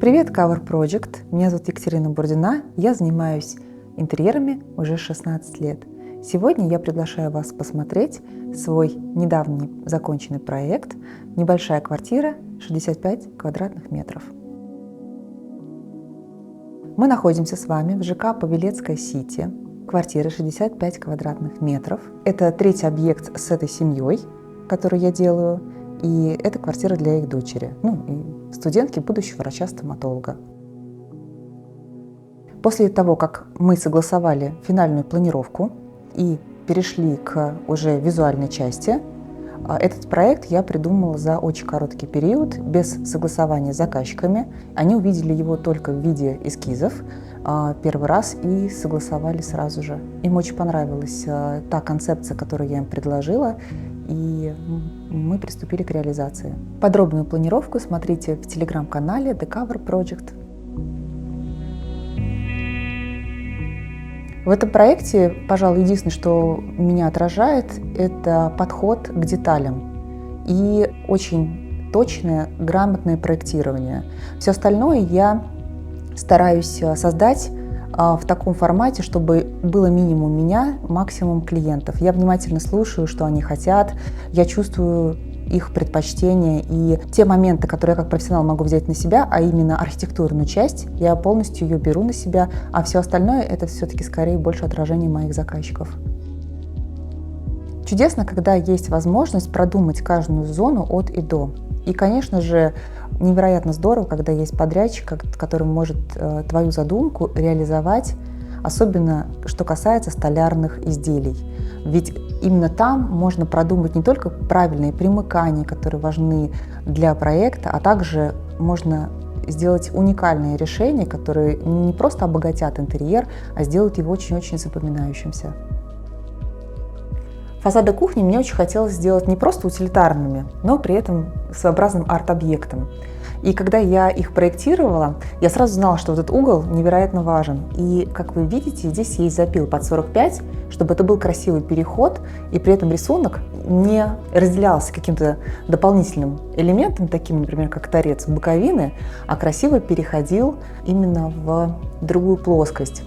Привет, Cover Project! Меня зовут Екатерина Бурдина, я занимаюсь интерьерами уже 16 лет. Сегодня я приглашаю вас посмотреть свой недавний законченный проект «Небольшая квартира, 65 квадратных метров». Мы находимся с вами в ЖК Павелецкая-Сити, квартира 65 квадратных метров. Это третий объект с этой семьей, который я делаю, и это квартира для их дочери, и студентки будущего врача-стоматолога. После того, как мы согласовали финальную планировку и перешли к уже визуальной части, этот проект я придумала за очень короткий период, без согласования с заказчиками. Они увидели его только в виде эскизов первый раз и согласовали сразу же. Им очень понравилась та концепция, которую я им предложила, и мы приступили к реализации. Подробную планировку смотрите в телеграм-канале The Cover Project. В этом проекте, пожалуй, единственное, что меня отражает, это подход к деталям и очень точное, грамотное проектирование. Все остальное я стараюсь создать в таком формате, чтобы было минимум меня, максимум клиентов. Я внимательно слушаю, что они хотят, я чувствую их предпочтения, и те моменты, которые я как профессионал могу взять на себя, а именно архитектурную часть, я полностью ее беру на себя, а все остальное это все-таки скорее больше отражение моих заказчиков. Чудесно, когда есть возможность продумать каждую зону от и до. И, конечно же, невероятно здорово, когда есть подрядчик, который может твою задумку реализовать, особенно что касается столярных изделий. Ведь именно там можно продумать не только правильные примыкания, которые важны для проекта, а также можно сделать уникальные решения, которые не просто обогатят интерьер, а сделают его очень-очень запоминающимся. Фасады кухни мне очень хотелось сделать не просто утилитарными, но при этом своеобразным арт-объектом. И когда я их проектировала, я сразу знала, что вот этот угол невероятно важен. И, как вы видите, здесь есть запил под 45, чтобы это был красивый переход, и при этом рисунок не разделялся каким-то дополнительным элементом, таким, например, как торец боковины, а красиво переходил именно в другую плоскость.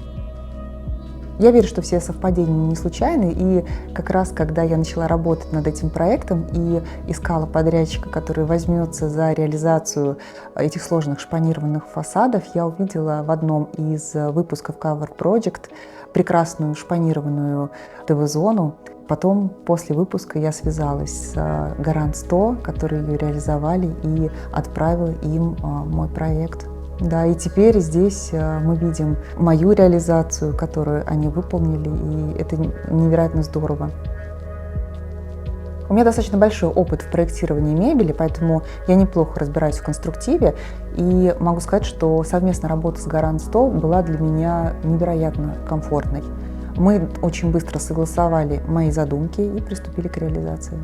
Я верю, что все совпадения не случайны, и как раз когда я начала работать над этим проектом и искала подрядчика, который возьмется за реализацию этих сложных шпанированных фасадов, я увидела в одном из выпусков Cover Project прекрасную шпанированную ТВ-зону. Потом, после выпуска, я связалась с Гарант 100, которые ее реализовали, и отправила им мой проект. Да, и теперь здесь мы видим мою реализацию, которую они выполнили, и это невероятно здорово. У меня достаточно большой опыт в проектировании мебели, поэтому я неплохо разбираюсь в конструктиве, и могу сказать, что совместная работа с Гарант 100 была для меня невероятно комфортной. Мы очень быстро согласовали мои задумки и приступили к реализации.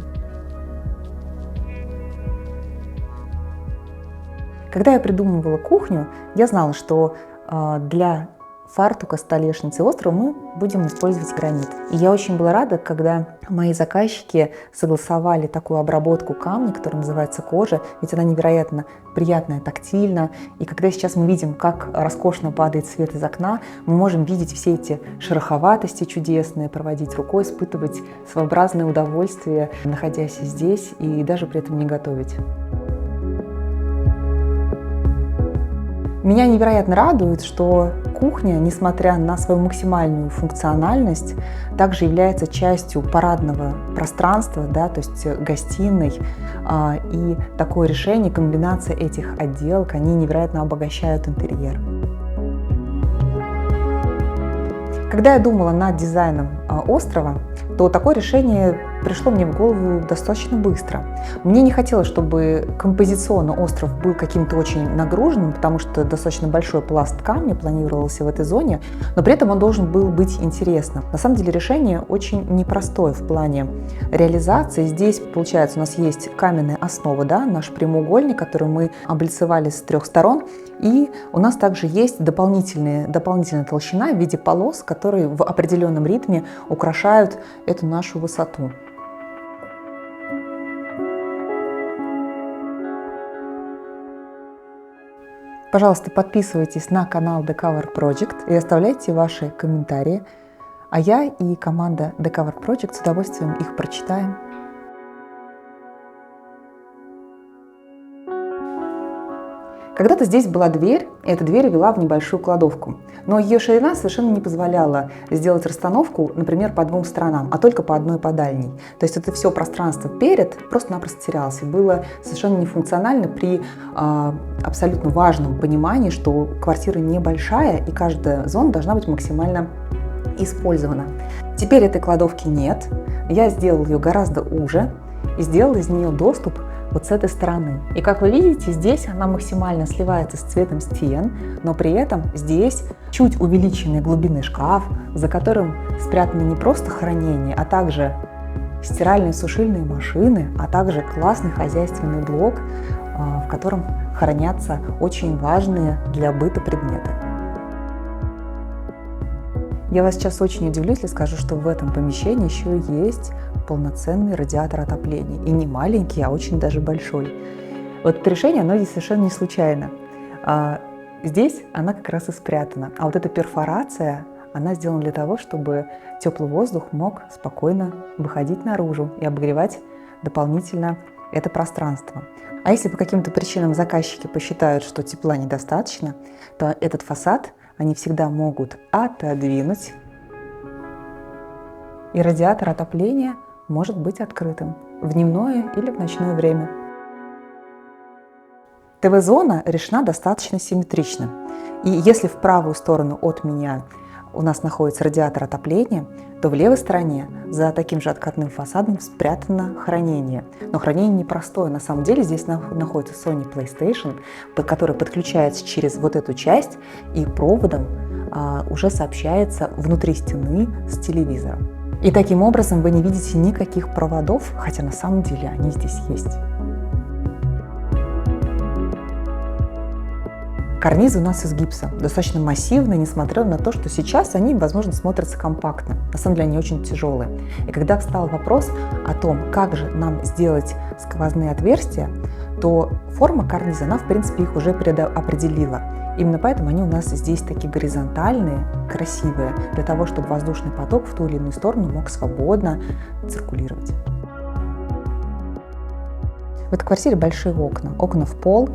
Когда я придумывала кухню, я знала, что для фартука, столешницы и острова мы будем использовать гранит. И я очень была рада, когда мои заказчики согласовали такую обработку камня, которая называется кожа, ведь она невероятно приятная, тактильна. И когда сейчас мы видим, как роскошно падает свет из окна, мы можем видеть все эти шероховатости чудесные, проводить рукой, испытывать своеобразное удовольствие, находясь здесь, и даже при этом не готовить. Меня невероятно радует, что кухня, несмотря на свою максимальную функциональность, также является частью парадного пространства, то есть гостиной. И такое решение, комбинация этих отделок, они невероятно обогащают интерьер. Когда я думала над дизайном острова, то такое решение пришло мне в голову достаточно быстро. Мне не хотелось, чтобы композиционно остров был каким-то очень нагруженным, потому что достаточно большой пласт камня планировался в этой зоне, но при этом он должен был быть интересным. На самом деле решение очень непростое в плане реализации. Здесь, получается, у нас есть каменная основа, наш прямоугольник, который мы облицевали с 3 сторон, и у нас также есть дополнительная толщина в виде полос, которые в определенном ритме украшают эту нашу высоту. Пожалуйста, подписывайтесь на канал The Cover Project и оставляйте ваши комментарии, а я и команда The Cover Project с удовольствием их прочитаем. Когда-то здесь была дверь, и эта дверь вела в небольшую кладовку. Но ее ширина совершенно не позволяла сделать расстановку, например, по двум сторонам, а только по одной по дальней. То есть это все пространство перед просто-напросто терялось. И было совершенно нефункционально при абсолютно важном понимании, что квартира небольшая, и каждая зона должна быть максимально использована. Теперь этой кладовки нет. Я сделала ее гораздо уже и сделала из нее доступ вот с этой стороны. И как вы видите, здесь она максимально сливается с цветом стен, но при этом здесь чуть увеличенный глубинный шкаф, за которым спрятано не просто хранение, а также стиральные сушильные машины, а также классный хозяйственный блок, в котором хранятся очень важные для быта предметы. Я вас сейчас очень удивлю, если скажу, что в этом помещении еще есть полноценный радиатор отопления. И не маленький, а очень даже большой. Вот это решение, оно здесь совершенно не случайно. Здесь она как раз и спрятана. А вот эта перфорация, она сделана для того, чтобы теплый воздух мог спокойно выходить наружу и обогревать дополнительно это пространство. А если по каким-то причинам заказчики посчитают, что тепла недостаточно, то этот фасад они всегда могут отодвинуть, и радиатор отопления может быть открытым в дневное или в ночное время. ТВ-зона решена достаточно симметрично. И если в правую сторону от меня у нас находится радиатор отопления, то в левой стороне за таким же откатным фасадом спрятано хранение. Но хранение непростое. На самом деле здесь находится Sony PlayStation, который подключается через вот эту часть и проводом уже сообщается внутри стены с телевизором. И таким образом вы не видите никаких проводов, хотя на самом деле они здесь есть. Карнизы у нас из гипса, достаточно массивные, несмотря на то, что сейчас они, возможно, смотрятся компактно. На самом деле они очень тяжелые. И когда встал вопрос о том, как же нам сделать сквозные отверстия, то форма карниза, она, в принципе, их уже определила. Именно поэтому они у нас здесь такие горизонтальные, красивые, для того, чтобы воздушный поток в ту или иную сторону мог свободно циркулировать. В этой квартире большие окна в пол.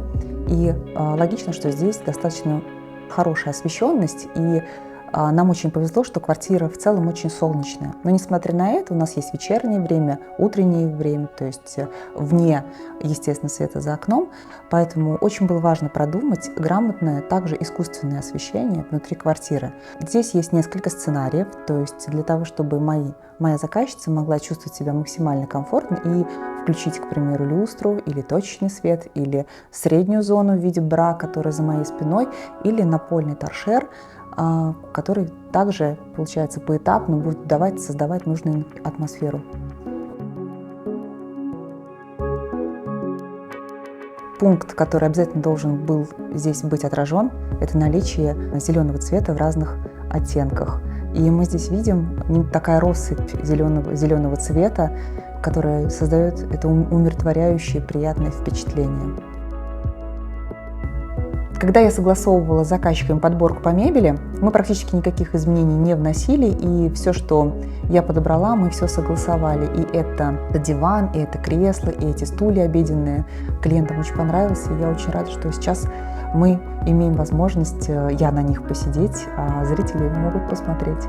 И логично, что здесь достаточно хорошая освещенность, и нам очень повезло, что квартира в целом очень солнечная. Но несмотря на это, у нас есть вечернее время, утреннее время, то есть вне, естественно, света за окном. Поэтому очень было важно продумать грамотное, также искусственное освещение внутри квартиры. Здесь есть несколько сценариев, то есть для того, чтобы моя заказчица могла чувствовать себя максимально комфортно и включить, к примеру, люстру или точечный свет, или среднюю зону в виде бра, которая за моей спиной, или напольный торшер, который также, получается, поэтапно будет создавать нужную атмосферу. Пункт, который обязательно должен был здесь быть отражен, это наличие зеленого цвета в разных оттенках. И мы здесь видим такая россыпь зеленого цвета, которая создает это умиротворяющее, приятное впечатление. Когда я согласовывала с заказчиками подборку по мебели, мы практически никаких изменений не вносили, и все, что я подобрала, мы все согласовали. И это диван, и это кресло, и эти стулья обеденные. Клиентам очень понравилось, и я очень рада, что сейчас мы имеем возможность, я на них посидеть, а зрители могут посмотреть.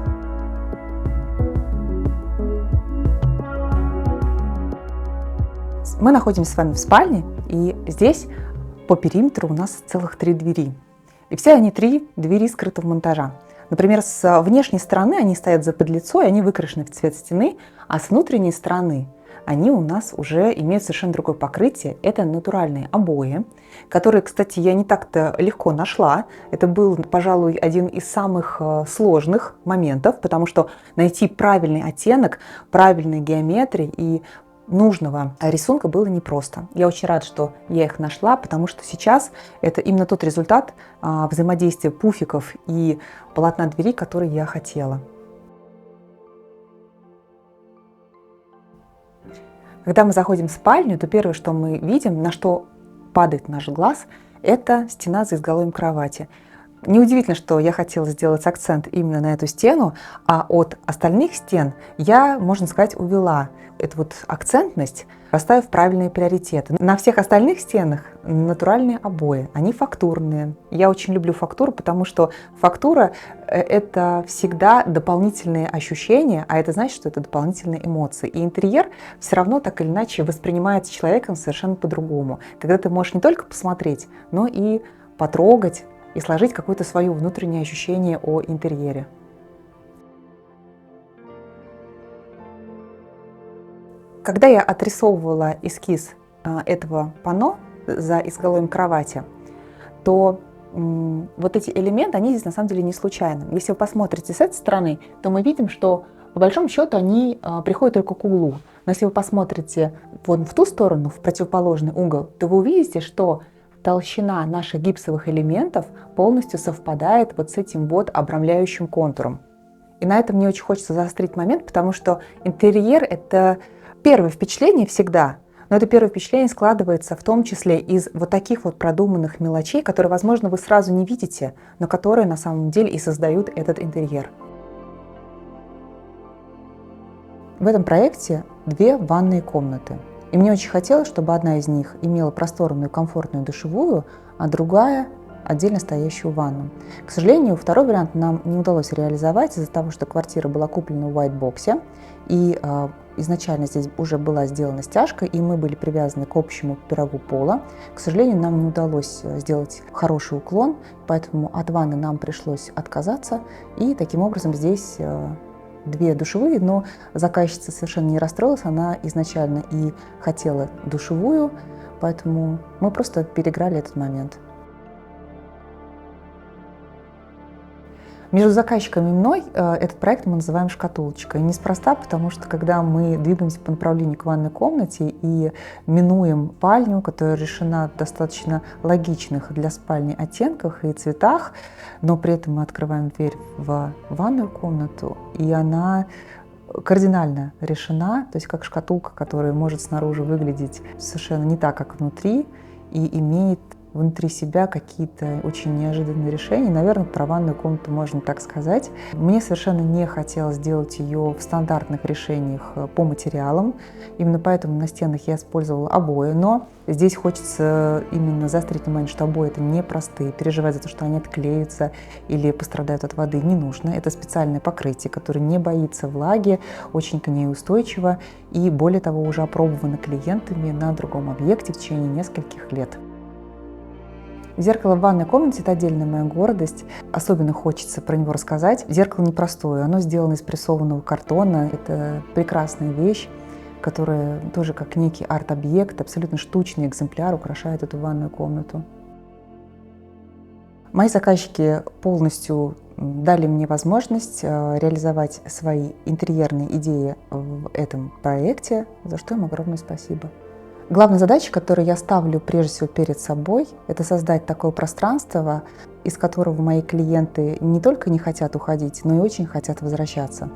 Мы находимся с вами в спальне, и здесь по периметру у нас целых 3 двери. И все они 3 двери скрытого монтажа. Например, с внешней стороны они стоят за подлицо, и они выкрашены в цвет стены, а с внутренней стороны они у нас уже имеют совершенно другое покрытие. Это натуральные обои, которые, кстати, я не так-то легко нашла. Это был, пожалуй, один из самых сложных моментов, потому что найти правильный оттенок, правильной геометрии и нужного рисунка было непросто. Я очень рада, что я их нашла, потому что сейчас это именно тот результат взаимодействия пуфиков и полотна двери, который я хотела. Когда мы заходим в спальню, то первое, что мы видим, на что падает наш глаз, это стена за изголовьем кровати. Неудивительно, что я хотела сделать акцент именно на эту стену, а от остальных стен я, можно сказать, увела эту вот акцентность, расставив правильные приоритеты. На всех остальных стенах натуральные обои, они фактурные. Я очень люблю фактуру, потому что фактура – это всегда дополнительные ощущения, а это значит, что это дополнительные эмоции. И интерьер все равно так или иначе воспринимается человеком совершенно по-другому. Когда ты можешь не только посмотреть, но и потрогать, и сложить какое-то свое внутреннее ощущение о интерьере. Когда я отрисовывала эскиз этого панно за изголовьем кровати, то вот эти элементы, они здесь на самом деле не случайны. Если вы посмотрите с этой стороны, то мы видим, что по большому счету они приходят только к углу. Но если вы посмотрите вон в ту сторону, в противоположный угол, то вы увидите, что толщина наших гипсовых элементов полностью совпадает вот с этим вот обрамляющим контуром. И на этом мне очень хочется заострить момент, потому что интерьер – это первое впечатление всегда, но это первое впечатление складывается в том числе из вот таких вот продуманных мелочей, которые, возможно, вы сразу не видите, но которые на самом деле и создают этот интерьер. В этом проекте 2 ванные комнаты. И мне очень хотелось, чтобы одна из них имела просторную, комфортную душевую, а другая – отдельно стоящую ванну. К сожалению, второй вариант нам не удалось реализовать из-за того, что квартира была куплена в white-боксе, и изначально здесь уже была сделана стяжка, и мы были привязаны к общему пирогу пола. К сожалению, нам не удалось сделать хороший уклон, поэтому от ванны нам пришлось отказаться, и таким образом здесь 2 душевые, но заказчица совершенно не расстроилась, она изначально и хотела душевую, поэтому мы просто переиграли этот момент. Между заказчиком и мной этот проект мы называем «Шкатулочкой». Неспроста, потому что когда мы двигаемся по направлению к ванной комнате и минуем спальню, которая решена в достаточно логичных для спальни оттенках и цветах, но при этом мы открываем дверь в ванную комнату, и она кардинально решена, то есть как шкатулка, которая может снаружи выглядеть совершенно не так, как внутри, и имеет внутри себя какие-то очень неожиданные решения. Наверное, про ванную комнату можно так сказать. Мне совершенно не хотелось делать ее в стандартных решениях по материалам. Именно поэтому на стенах я использовала обои. Но здесь хочется именно заострить внимание, что обои это непростые. Переживать за то, что они отклеются или пострадают от воды, не нужно. Это специальное покрытие, которое не боится влаги, очень к ней устойчиво и, более того, уже опробовано клиентами на другом объекте в течение нескольких лет. Зеркало в ванной комнате – это отдельная моя гордость. Особенно хочется про него рассказать. Зеркало непростое, оно сделано из прессованного картона. Это прекрасная вещь, которая тоже как некий арт-объект, абсолютно штучный экземпляр украшает эту ванную комнату. Мои заказчики полностью дали мне возможность реализовать свои интерьерные идеи в этом проекте, за что им огромное спасибо. Главная задача, которую я ставлю прежде всего перед собой, это создать такое пространство, из которого мои клиенты не только не хотят уходить, но и очень хотят возвращаться.